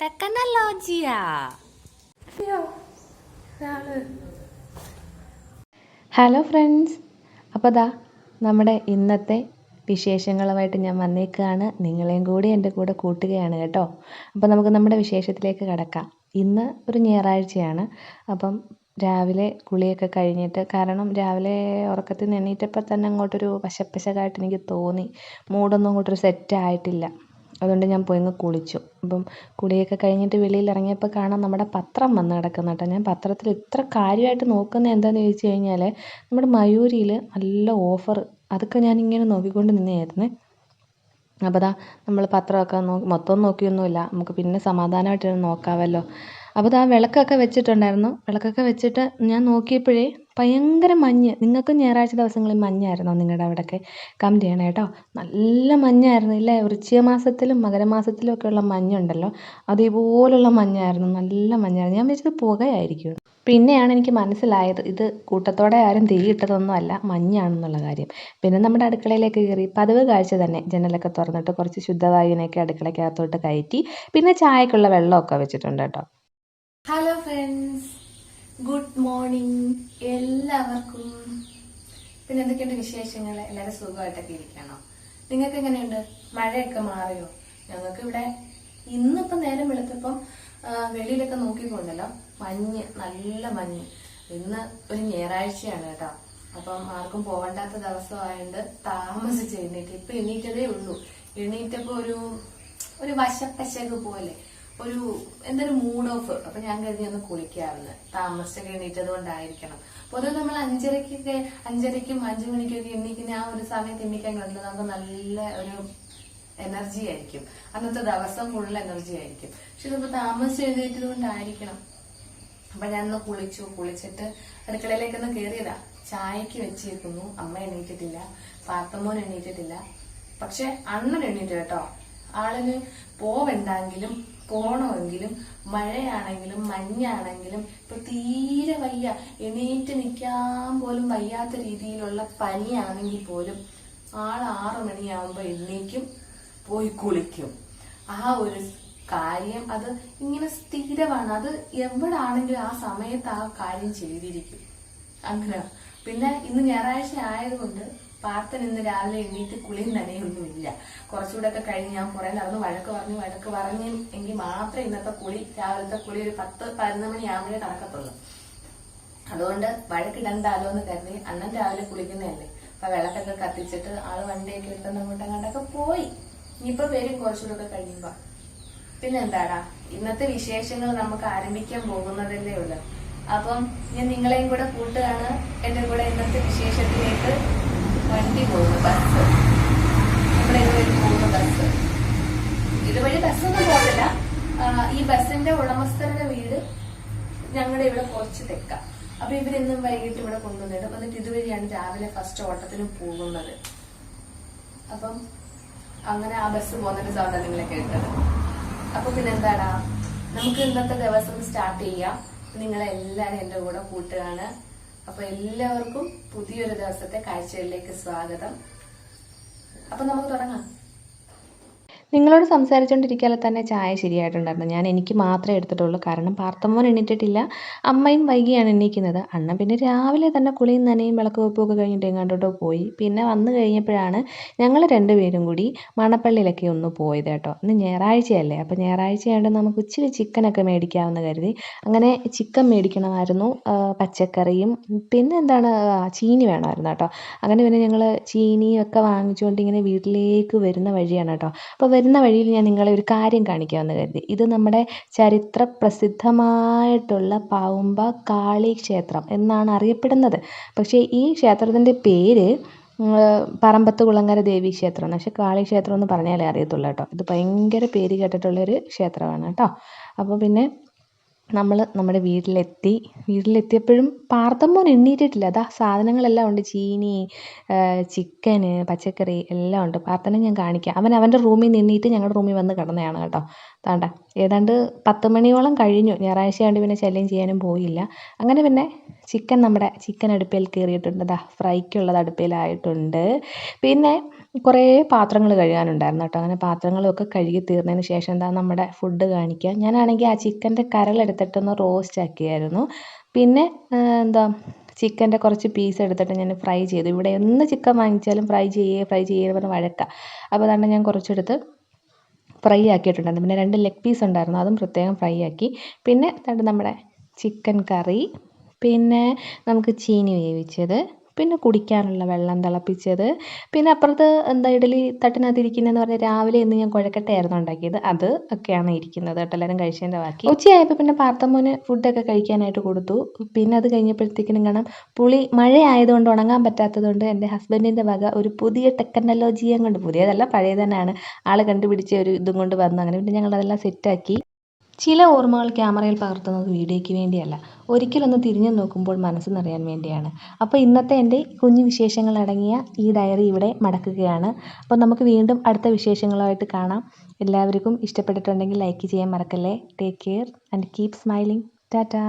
ടെക്നോളജിയാ. Hello friends, അപ്പോൾ നമ്മുടെ ഇന്നത്തെ വിശേഷങ്ങളുമായിട്ട് ഞാൻ വന്നേക്കുകയാണ്. നിങ്ങളെയും കൂടി എൻ്റെ കൂടെ കൂട്ടുകയാണ് കേട്ടോ. അപ്പോൾ നമുക്ക് നമ്മുടെ വിശേഷത്തിലേക്ക് കടക്കാം. ഇന്ന് ഒരു ഞായറാഴ്ചയാണ്. അപ്പം രാവിലെ കുളിയൊക്കെ കഴിഞ്ഞിട്ട്, കാരണം രാവിലെ ഉറക്കത്തിൽ നിന്ന് എണീറ്റപ്പോൾ തന്നെ അങ്ങോട്ടൊരു പശപ്പശകായിട്ട് എനിക്ക് തോന്നി. മൂഡൊന്നും അങ്ങോട്ടൊരു സെറ്റായിട്ടില്ല. അതുകൊണ്ട് ഞാൻ പോയി അങ്ങ് കുളിച്ചു. അപ്പം കുളിയൊക്കെ കഴിഞ്ഞിട്ട് വെളിയിൽ ഇറങ്ങിയപ്പോൾ കാണാം നമ്മുടെ പത്രം വന്ന് കിടക്കുന്ന കേട്ടോ. ഞാൻ പത്രത്തിൽ ഇത്ര കാര്യമായിട്ട് നോക്കുന്നത് എന്താണെന്ന് ചോദിച്ചു കഴിഞ്ഞാൽ, നമ്മുടെ മയൂരിയിൽ നല്ല ഓഫർ, അതൊക്കെ ഞാനിങ്ങനെ നോക്കിക്കൊണ്ട് നിന്നതായിരുന്നേ. അപ്പോൾ നമ്മൾ പത്രമൊക്കെ മൊത്തം നോക്കിയൊന്നുമില്ല, നമുക്ക് പിന്നെ സമാധാനമായിട്ട് നോക്കാമല്ലോ. അപ്പോൾ വിളക്കൊക്കെ വെച്ചിട്ടുണ്ടായിരുന്നു. വിളക്കൊക്കെ വെച്ചിട്ട് ഞാൻ നോക്കിയപ്പോഴേ ഭയങ്കര മഞ്ഞ്. നിങ്ങൾക്ക് ഞായറാഴ്ച ദിവസങ്ങളിൽ മഞ്ഞായിരുന്നോ നിങ്ങളുടെ അവിടെയൊക്കെ? കമൻറ്റ് ചെയ്യണം കേട്ടോ. നല്ല മഞ്ഞായിരുന്നു ഇല്ലേ? വൃശ്ചിക മാസത്തിലും മകരമാസത്തിലും ഒക്കെ ഉള്ള മഞ്ഞുണ്ടല്ലോ, അതേപോലുള്ള മഞ്ഞായിരുന്നു. നല്ല മഞ്ഞായിരുന്നു. ഞാൻ വിചാരിച്ചത് പുകയായിരിക്കും. പിന്നെയാണ് എനിക്ക് മനസ്സിലായത് ഇത് കൂട്ടത്തോടെ ആരും തീയിട്ടതൊന്നും അല്ല, മഞ്ഞാണെന്നുള്ള കാര്യം. പിന്നെ നമ്മുടെ അടുക്കളയിലേക്ക് കയറി. പതിവ് കാഴ്ച തന്നെ, ജനലൊക്കെ തുറന്നിട്ട് കുറച്ച് ശുദ്ധവായുവിനെയൊക്കെ അടുക്കളയ്ക്കകത്തോട്ട് കയറ്റി. പിന്നെ ചായക്കുള്ള വെള്ളമൊക്കെ വെച്ചിട്ടുണ്ട് കേട്ടോ. ഹലോ ഫ്രണ്ട്സ്, ഗുഡ് മോർണിംഗ് എല്ലാവർക്കും. പിന്നെ എന്തൊക്കെയുണ്ട് വിശേഷങ്ങൾ? എല്ലാവരും സുഖമായിട്ടൊക്കെ ഇരിക്കണോ? നിങ്ങൾക്ക് എങ്ങനെയുണ്ട്? മഴയൊക്കെ മാറിയോ? ഞങ്ങൾക്ക് ഇവിടെ ഇന്നിപ്പം നേരം വെളുത്തപ്പം വെളിയിലൊക്കെ നോക്കിക്കൊണ്ടല്ലോ, മഞ്ഞ്, നല്ല മഞ്ഞ്. ഇന്ന് ഒരു ഞായറാഴ്ചയാണ് കേട്ടോ. അപ്പം ആർക്കും പോകണ്ടാത്ത ദിവസമായോണ്ട് താമസിച്ച് എണീറ്റ്. ഇപ്പൊ എണീറ്റതേ ഉള്ളൂ. എണീറ്റപ്പോ ഒരു വശപ്പശക് പോലെ, എന്തൊരു മൂഡ് ഓഫ്. അപ്പൊ ഞാൻ കരുതി ഒന്ന് കുളിക്കാവുന്ന, താമസിച്ചൊക്കെ എണീറ്റത് കൊണ്ടായിരിക്കണം. പൊതുവെ നമ്മൾ 5:30 5:30 5 മണിക്കൊക്കെ എണീക്കുന്ന ആ ഒരു സമയത്ത് എണീക്കാൻ കണ്ടത് നമുക്ക് നല്ല ഒരു എനർജി ആയിരിക്കും. അന്നത്തെ ദിവസം ഫുൾ എനർജി ആയിരിക്കും. പക്ഷെ ഇതിപ്പോ താമസിച്ച് എഴുന്നേറ്റത് കൊണ്ടായിരിക്കണം. അപ്പൊ ഞാനൊന്ന് കുളിച്ചിട്ട് അടുക്കളയിലേക്കൊന്ന് കയറിയതാ. ചായക്ക് വെച്ചിരിക്കുന്നു. അമ്മ എണീറ്റിട്ടില്ല, പാത്തമ്മോൻ എണീറ്റിട്ടില്ല. പക്ഷെ അണ്ണൻ എണീറ്റ് കേട്ടോ. ആളിന് പോവണ്ടെങ്കിലും പോണമെങ്കിലും മഴയാണെങ്കിലും മഞ്ഞാണെങ്കിലും ഇപ്പൊ തീരെ വയ്യ, എണീറ്റ് നിൽക്കാൻ പോലും വയ്യാത്ത രീതിയിലുള്ള പനിയാണെങ്കിൽ പോലും ആൾ 6 മണിയാവുമ്പോ എണീക്കും, പോയി കുളിക്കും. ആ ഒരു കാര്യം അത് ഇങ്ങനെ സ്ഥിരമാണ്. അത് എവിടാണെങ്കിലും ആ സമയത്ത് ആ കാര്യം ചെയ്തിരിക്കും. അങ്ങനെ. പിന്നെ ഇന്ന് ഞായറാഴ്ച ആയതുകൊണ്ട് പാർത്തൻ ഇന്ന് രാവിലെ എണീറ്റ് കുളിയും നനയൊന്നുമില്ല. കുറച്ചുകൂടെ ഒക്കെ കഴിഞ്ഞ് ഞാൻ കുറെ നടന്ന് വഴക്ക് പറഞ്ഞ് എങ്കിൽ മാത്രമേ ഇന്നത്തെ രാവിലത്തെ കുളി ഒരു 10-11 മണിയാകുമ്പോഴേ നടക്കത്തുള്ളൂ. അതുകൊണ്ട് വഴക്കിടണ്ടാലോ എന്ന് കരുതി അണ്ണൻ രാവിലെ കുളിക്കുന്നതല്ലേ, അപ്പൊ വിളക്കൊക്കെ കത്തിച്ചിട്ട് ആള് വണ്ടിയൊക്കെ എടുത്തുകൊണ്ട് അങ്ങോട്ടങ്ങോട്ടൊക്കെ പോയി. ഇനിയിപ്പൊ വരും കുറച്ചുകൂടെ ഒക്കെ കഴിയുമ്പോ. പിന്നെന്താടാ, ഇന്നത്തെ വിശേഷങ്ങൾ നമുക്ക് ആരംഭിക്കാൻ പോകുന്നതല്ലേ ഉള്ളു. അപ്പം ഞാൻ നിങ്ങളെയും കൂടെ കൂട്ടുകയാണ്. എന്റെ കൂടെ ഇന്നത്തെ വിശേഷത്തിലേക്ക് വണ്ടി പോകുന്നു, ബസ്. നമ്മുടെ ഇതുവഴി പോകുന്ന ബസ്. ഇതുവഴി ബസ്സൊന്നും പോകില്ല. ഈ ബസ്സിന്റെ ഉടമസ്ഥരുടെ വീട് ഞങ്ങളുടെ ഇവിടെ കുറച്ച് തെക്ക. അപ്പൊ ഇവരെന്നും വൈകിട്ട് ഇവിടെ കൊണ്ടുവന്നിടും. എന്നിട്ട് ഇതുവഴിയാണ് രാവിലെ ഫസ്റ്റ് ഓട്ടത്തിന് പോകുന്നത്. അപ്പം അങ്ങനെ ആ ബസ് പോകുന്നതിന്റെ സൗണ്ടാണ് നിങ്ങളെ കേട്ടത്. അപ്പൊ പിന്നെന്താടാ, നമുക്ക് ഇന്നത്തെ ദിവസം സ്റ്റാർട്ട് ചെയ്യാം. നിങ്ങളെല്ലാരും എന്റെ കൂടെ കൂട്ടുകയാണ്. അപ്പൊ എല്ലാവർക്കും പുതിയൊരു ദിവസത്തെ കാഴ്ചകളിലേക്ക് സ്വാഗതം. അപ്പൊ നമുക്ക് തുടങ്ങാം. നിങ്ങളോട് സംസാരിച്ചുകൊണ്ടിരിക്കാതെ തന്നെ ചായ ശരിയായിട്ടുണ്ടായിരുന്നു. എനിക്ക് മാത്രമേ എടുത്തിട്ടുള്ളൂ, കാരണം പാർത്തമ്മോൻ എണീറ്റിട്ടില്ല. അമ്മയും വൈകിയാണ് എണീക്കുന്നത്. അണ്ണൻ പിന്നെ രാവിലെ തന്നെ കുളിയും നനയും വിളക്ക് വെപ്പുമൊക്കെ കഴിഞ്ഞിട്ട് എങ്ങാണ്ടോട്ടോ പോയി. പിന്നെ വന്നു കഴിഞ്ഞപ്പോഴാണ് ഞങ്ങൾ രണ്ടുപേരും കൂടി മണപ്പള്ളിയിലൊക്കെ ഒന്ന് പോയത് കേട്ടോ. ഇന്ന് ഞായറാഴ്ചയല്ലേ, അപ്പോൾ ഞായറാഴ്ചയായതുകൊണ്ട് നമുക്ക് ഇച്ചിരി ചിക്കനൊക്കെ മേടിക്കാമെന്ന് കരുതി. അങ്ങനെ ചിക്കൻ മേടിക്കണമായിരുന്നു, പച്ചക്കറിയും പിന്നെ ചീനി വേണമായിരുന്നു കേട്ടോ. അങ്ങനെ പിന്നെ ഞങ്ങൾ ചീനിയൊക്കെ വാങ്ങിച്ചുകൊണ്ട് ഇങ്ങനെ വീട്ടിലേക്ക് വരുന്ന വഴിയാണ് കേട്ടോ. അപ്പോൾ വരുന്ന വഴിയിൽ ഞാൻ നിങ്ങളെ ഒരു കാര്യം കാണിക്കാമെന്ന് കരുതി. ഇത് നമ്മുടെ ചരിത്ര പ്രസിദ്ധമായിട്ടുള്ള പാവുമ്പ കാളി ക്ഷേത്രം എന്നാണ് അറിയപ്പെടുന്നത്. പക്ഷേ ഈ ക്ഷേത്രത്തിൻ്റെ പേര് പറമ്പത്ത് കുളങ്ങര ദേവി ക്ഷേത്രം, പക്ഷെ കാളി ക്ഷേത്രം എന്ന് പറഞ്ഞാലേ അറിയത്തുള്ളൂ കേട്ടോ. ഇത് ഭയങ്കര പേര് കേട്ടിട്ടുള്ളൊരു ക്ഷേത്രമാണ് കേട്ടോ. അപ്പോൾ പിന്നെ നമ്മൾ നമ്മുടെ വീട്ടിലെത്തിയപ്പോഴും പാർത്തമ്മോൻ എണ്ണീറ്റിട്ടില്ല. സാധനങ്ങളെല്ലാം ഉണ്ട്, ചീനി, ചിക്കന്, പച്ചക്കറി എല്ലാം ഉണ്ട്. പാർത്തനെ ഞാൻ കാണിക്കാം. അവൻ്റെ റൂമിൽ നിന്നിട്ട് ഞങ്ങളുടെ റൂമിൽ വന്ന് കിടന്നതാണ് കേട്ടോ. താണ്ട ഏതാണ്ട് 10 മണിയോളം കഴിഞ്ഞു. ഞായറാഴ്ച ആയതുകൊണ്ട് പിന്നെ ശല്യം ചെയ്യാനും പോയില്ല. അങ്ങനെ പിന്നെ ചിക്കൻ അടുപ്പിൽ കയറിയിട്ടുണ്ട്. ദാ ഫ്രൈക്കുള്ളത് അടുപ്പിലായിട്ടുണ്ട്. പിന്നെ കുറേ പാത്രങ്ങൾ കഴുകാനുണ്ടായിരുന്നു കേട്ടോ. അങ്ങനെ പാത്രങ്ങളൊക്കെ കഴുകി തീർന്നതിന് ശേഷം എന്താ നമ്മുടെ ഫുഡ് കാണിക്കുക. ഞാനാണെങ്കിൽ ആ ചിക്കൻ്റെ കരളെടുത്തിട്ടൊന്ന് റോസ്റ്റ് ആക്കിയായിരുന്നു. പിന്നെ ചിക്കൻ്റെ കുറച്ച് പീസ് എടുത്തിട്ട് ഞാൻ ഫ്രൈ ചെയ്തു. ഇവിടെ എന്ന് ചിക്കൻ വാങ്ങിച്ചാലും ഫ്രൈ ചെയ്യേ പറഞ്ഞ് വഴക്കാം. അപ്പോൾ അതുകൊണ്ട് ഞാൻ കുറച്ചെടുത്ത് ഫ്രൈ ആക്കിയിട്ടുണ്ടായിരുന്നു. പിന്നെ 2 ലെഗ് പീസ് ഉണ്ടായിരുന്നു, അതും പ്രത്യേകം ഫ്രൈ ആക്കി. പിന്നെ നമ്മുടെ ചിക്കൻ കറി, പിന്നെ നമുക്ക് ചീനി വേവിച്ചത്, പിന്നെ കുടിക്കാനുള്ള വെള്ളം തിളപ്പിച്ചത്, പിന്നെ അപ്പുറത്ത് ഇഡ്ഡലി തട്ടിനകത്ത് ഇരിക്കുന്നതെന്ന് പറഞ്ഞാൽ രാവിലെ ഇന്ന് ഞാൻ കുഴക്കട്ടയായിരുന്നു ഉണ്ടാക്കിയത്. അത് ഒക്കെയാണ് ഇരിക്കുന്നത് കേട്ടോ. എല്ലാവരും കഴിച്ചതിൻ്റെ ബാക്കി. ഉച്ചയായപ്പോൾ പിന്നെ പാർത്തമ്മോന് ഫുഡൊക്കെ കഴിക്കാനായിട്ട് കൊടുത്തു. പിന്നെ അത് കഴിഞ്ഞപ്പോഴത്തേക്കിനും കാണാം മഴ ആയതുകൊണ്ട് ഉണങ്ങാൻ പറ്റാത്തതുകൊണ്ട് എൻ്റെ ഹസ്ബൻഡിൻ്റെ വക ഒരു പുതിയ ടെക്നോളജിയും കൊണ്ട്, പുതിയതല്ല പഴയ തന്നെയാണ്, ആൾ കണ്ടുപിടിച്ച ഒരു ഇതും കൊണ്ട് വന്നു. അങ്ങനെ പിന്നെ ഞങ്ങളതെല്ലാം സെറ്റാക്കി. ചില ഓർമ്മകൾ ക്യാമറയിൽ പകർത്തുന്നത് വീഡിയോയ്ക്ക് വേണ്ടിയല്ല, ഒരിക്കലൊന്ന് തിരിഞ്ഞു നോക്കുമ്പോൾ മനസ്സ് നിറയാൻ വേണ്ടിയാണ്. അപ്പോൾ ഇന്നത്തെ എൻ്റെ കുഞ്ഞു വിശേഷങ്ങൾ അടങ്ങിയ ഈ ഡയറി ഇവിടെ മടക്കുകയാണ്. അപ്പോൾ നമുക്ക് വീണ്ടും അടുത്ത വിശേഷങ്ങളുമായിട്ട് കാണാം. എല്ലാവർക്കും ഇഷ്ടപ്പെട്ടിട്ടുണ്ടെങ്കിൽ ലൈക്ക് ചെയ്യാൻ മറക്കല്ലേ. Take care and keep smiling. Tata.